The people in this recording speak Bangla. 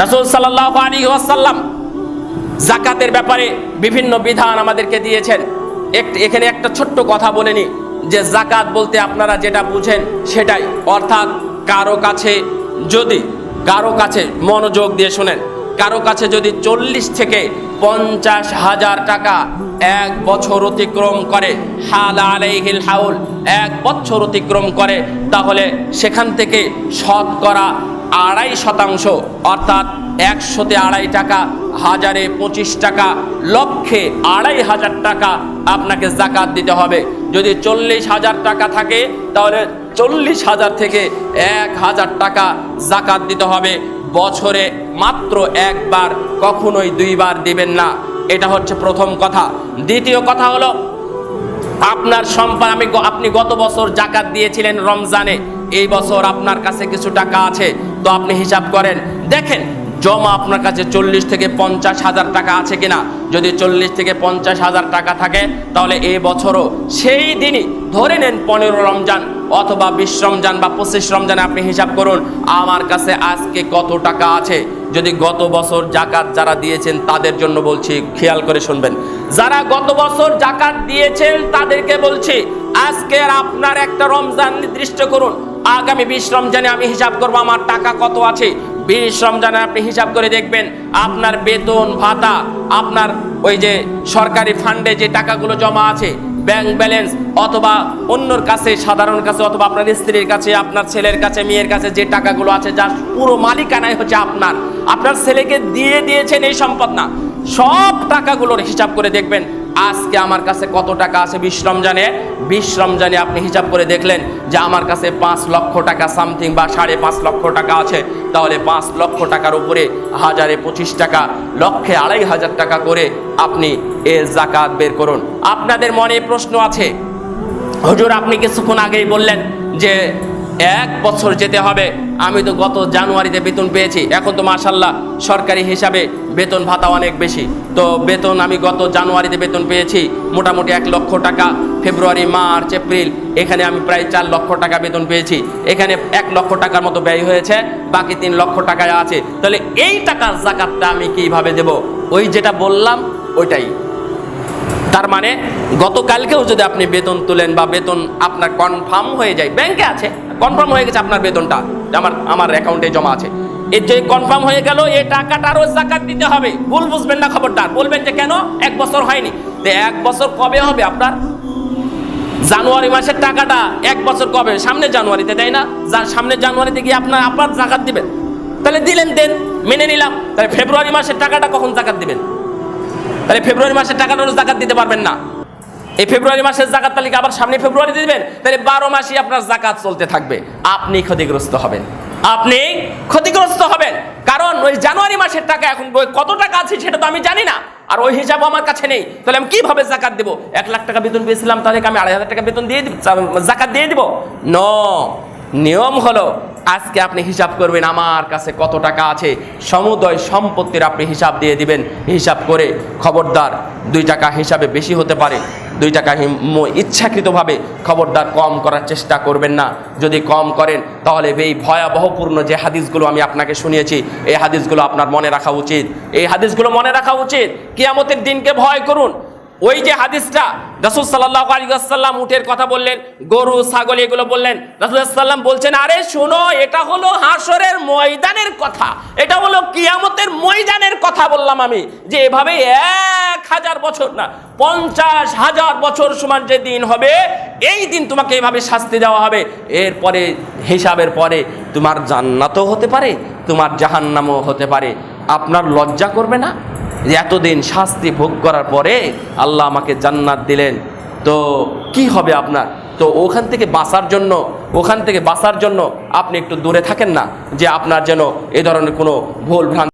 রাসূল সাল্লাল্লাহু আলাইহি ওয়াসাল্লাম যাকাতের ব্যাপারে বিভিন্ন বিধান আমাদেরকে দিয়েছেন। এখানে একটা ছোট্ট কথা বলে নি যে যাকাত বলতে আপনারা যেটা বুঝেন সেটাই, অর্থাৎ কারো কাছে মনোযোগ দিয়ে শুনেন, কারো কাছে যদি 40 থেকে 50,000 টাকা এক বছর অতিক্রম করে, হাল আলাইহিল হাউল, এক বছর অতিক্রম করে, তাহলে সেখান থেকে শতকরা 2.5%, অর্থাৎ 100-তে 2.5 টাকা, 1000-এ 25 টাকা, লক্ষে 2,500 টাকা আপনাকে যাকাত দিতে হবে। যদি 40,000 টাকা থাকে তাহলে 40,000 থেকে 1,000 টাকা যাকাত দিতে হবে। বছরে মাত্র একবার, কখনোই 2 বার দিবেন না। এটা হচ্ছে প্রথম কথা। দ্বিতীয় কথা হলো, আপনার সম্পদ, আপনি গত বছর যাকাত দিয়েছিলেন রমজানে, এই বছর আপনার কাছে কিছু টাকা আছে, তো আপনি হিসাব করেন, দেখেন জমা আপনার কাছে 40 থেকে 50,000 টাকা আছে কিনা। যদি 40 থেকে 50,000 টাকা থাকে তাহলে এই বছরও সেই দিনই ধরে নেন 15 রমজান অথবা 20 রমজান বা 25 রমজানে আপনি হিসাব করুন আমার কাছে আজকে কত টাকা আছে। যদি গত বছর যাকাত যারা দিয়েছেন তাদের জন্য বলছি, খেয়াল করে শুনবেন, যারা গত বছর যাকাত দিয়েছেন তাদেরকে বলছি, আজকে আপনার একটা রমজান নির্দিষ্ট করুন, আগামী 20 রমজানে আমি হিসাব করবো আমার টাকা কত আছে। 20 রমজানে আপনি হিসাব করে দেখবেন আপনার বেতন ভাতা, আপনার ওই যে সরকারি ফান্ডে যে টাকাগুলো জমা আছে, ব্যাংক ব্যালেন্স অথবা অন্যর কাছে, সাধারণ কাছে অথবা আপনার স্ত্রীর কাছে, আপনার ছেলের কাছে, মেয়ের কাছে যে টাকাগুলো আছে, যার পুরো মালিকানাই হচ্ছে আপনার ছেলেকে দিয়ে দিয়েছেন এই সম্পদ না, সব টাকাগুলোর হিসাব করে দেখবেন আজকে আমার কাছে কত টাকা আছে। 20 রমজানে আপনি হিসাব করে দেখলেন যে আমার কাছে 5 লক্ষ টাকা সামথিং বা 5.5 লক্ষ টাকা আছে, তাহলে 5 লক্ষ টাকার উপরে 1000-এ 25 টাকা, লক্ষে 2,500 টাকা করে আপনি এর যাকাত বের করুন। আপনাদের মনে প্রশ্ন আছে, হুজুর আপনি কিছুক্ষণ আগেই বললেন যে 1 বছর যেতে হবে, আমি তো গত জানুয়ারিতে বেতন পেয়েছি, এখন তো মাশাআল্লাহ সরকারি হিসাবে বেতন ভাতা অনেক বেশি, তো বেতন আমি গত জানুয়ারিতে বেতন পেয়েছি মোটামুটি 1 লক্ষ টাকা, ফেব্রুয়ারি মার্চ এপ্রিল এখানে আমি প্রায় 4 লক্ষ টাকা বেতন পেয়েছি, এখানে 1 লক্ষ টাকার মতো ব্যয় হয়েছে, বাকি 3 লক্ষ টাকা আছে, তাহলে এই টাকার যাকাতটা আমি কিভাবে দেব? ওই যেটা বললাম ওইটাই। তার মানে গতকালকেও যদি আপনি বেতন তুলেন বা বেতন আপনার কনফার্ম হয়ে যায়, ব্যাংকে আছে, কনফার্ম হয়ে গেছে আপনার বেতনটা আমার অ্যাকাউন্টে জমা আছে, এর যে কনফার্ম হয়ে গেল এই টাকাটারও যাকাত দিতে হবে। ভুল বুঝবেন না, খবরদার। বলবেন যে কেন 1 বছর হয়নি, তো 1 বছর কবে হবে আপনার? জানুয়ারি মাসের টাকাটা 1 বছর কবে? সামনে জানুয়ারিতে, তাই না? সামনে জানুয়ারিতে গিয়ে আপনার যাকাত দিবেন, তাহলে দিলেন, দেন, মেনে নিলাম। তাহলে ফেব্রুয়ারি মাসের টাকাটা কখন যাকাত দিবেন? তাহলে ফেব্রুয়ারি মাসের টাকাটারও যাকাত দিতে পারবেন না। এই ফেব্রুয়ারি মাসের যাকাত তালিকা আবার সামনে ফেব্রুয়ারিতে দিবেন, তাহলে 12 মাসই আপনার যাকাত চলতে থাকবে। আপনি ক্ষতিগ্রস্ত হবেন, কারণ ওই জানুয়ারি মাসের টাকা এখন কত টাকা আছে সেটা তো আমি জানি না, আর ওই হিসাব আমার কাছে নেই, তাহলে আমি কিভাবে যাকাত দেবো? 1 লাখ টাকা বেতন পেয়েছিলাম, তাহলে আমি 2,500 টাকা বেতন দিয়ে যাকাত দিয়ে দিব? নিয়ম হলো আজকে আপনি হিসাব করবেন আমার কাছে কত টাকা আছে, সমুদয় সম্পত্তির আপনি হিসাব দিয়ে দিবেন। হিসাব করে খবরদার 2 টাকা হিসাবে বেশি হতে পারে, 2 টাকা ইচ্ছাকৃতভাবে খবরদার কম করার চেষ্টা করবেন না। যদি কম করেন তাহলে এই ভয়াবহপূর্ণ যে হাদিসগুলো আমি আপনাকে শুনিয়েছি, এই হাদিসগুলো আপনার মনে রাখা উচিত। কিয়ামতের দিনকে ভয় করুন। ওই যে হাদিসটা রাসূল সাল্লাল্লাহু আলাইহি ওয়াসাল্লাম উটের কথা বললেন, গরু ছাগল এগুলো বললেন, রাসূল সাল্লাল্লাহু আলাইহি ওয়াসাল্লাম বলছেন, আরে শোনো, এটা হলো হাসরের ময়দানের কথা, এটা হলো কিয়ামতের ময়দানের কথা বললাম আমি, যে এভাবে 1000 বছর না 50,000 বছর সমান যে দিন হবে, এই দিন তোমাকে এভাবে শাস্তি দেওয়া হবে। এরপরে হিসাবের পরে তোমার জান্নাতও হতে পারে, তোমার জাহান্নামও হতে পারে। আপনার লজ্জা করবে না যে এতদিন শাস্তি ভোগ করার পরে আল্লাহ আমাকে জান্নাত দিলেন, তো কি হবে আপনার? তো ওখান থেকে বাঁচার জন্য আপনি একটু দূরে থাকেন না, যে আপনার যেন এ ধরনের কোনো ভুল ভ্রান্তি